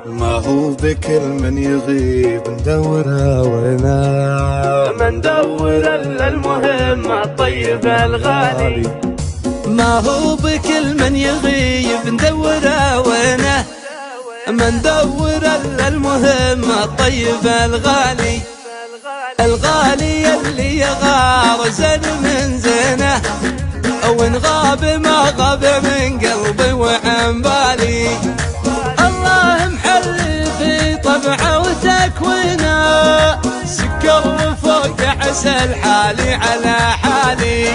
ما هو بكل من يغيب ندوره وينه، ما ندور الا المهم الطيب الغالي. ما هو بكل من يغيب ندوره وينه، ما ندور الا المهم الطيب الغالي. الغالي اللي يغار زين من زينه، وان غاب ما غاب من قلبي وعن بالي. الله محل في طبعه وتكوينه، سكر فوق عسل حالي على حالي،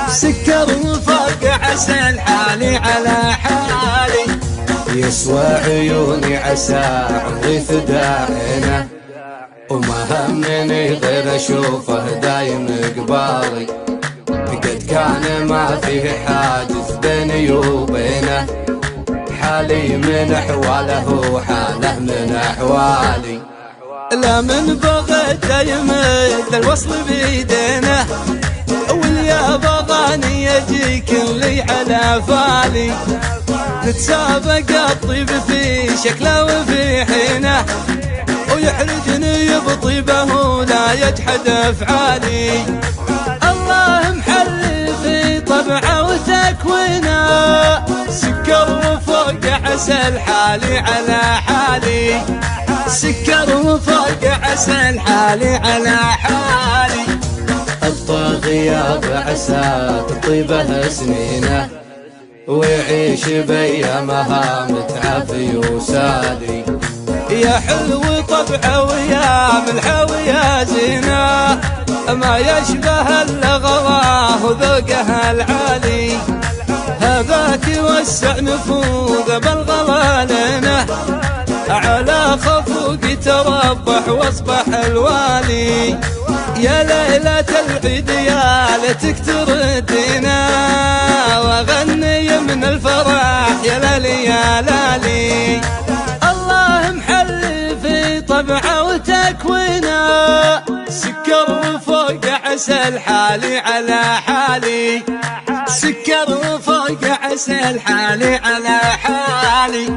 سكر فوق عسل حالي على حالي. يسوى عيوني عسى عمري فداعينه، وما همني غير اشوفه دايم قبالي. قد كان ما فيه حاجز بيني وبينه، حالي من احواله وحاله من احوالي. لا من بغيت يمد الوصل بيدينه، واليا بغاني يجيك اللي على فالي. نتسابق الطيب في شكله وفي حينه، ويحرجني بطيبه ولا يجحد افعالي. الله محل في طبعه وتكوينه، سكر فوق عسل حالي على حالي، سكر فوق عسل حالي على حالي. الطاغية بعسى تطيبه سنينه، ويعيش بأيامها متعافي وسالي. يا حلو طبعه ويا ملحه ويا زينه، ما يشبه الا غلاه وذوقها العالي. هذاك يوسع نفوذ بالغلا لنا، على خفوق تربح واصبح الوالي. يا ليلة العيد يا ليتك تردينا، واغني من الفرح يا لالي يا لالي. الله محل في طبعه وتكوينه، سكر فوق عسل حالي على حالي، سكر فوق عسل حالي على حالي.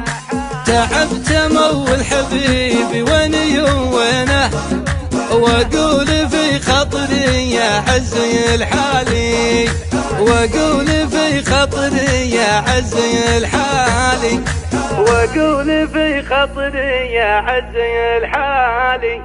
تعبت مول حبيبي ويني وينه، واقول في خاطري يا عزي الحالي، واقول في خاطري يا عزي الحالي، واقول في خاطري يا عزي الحالي.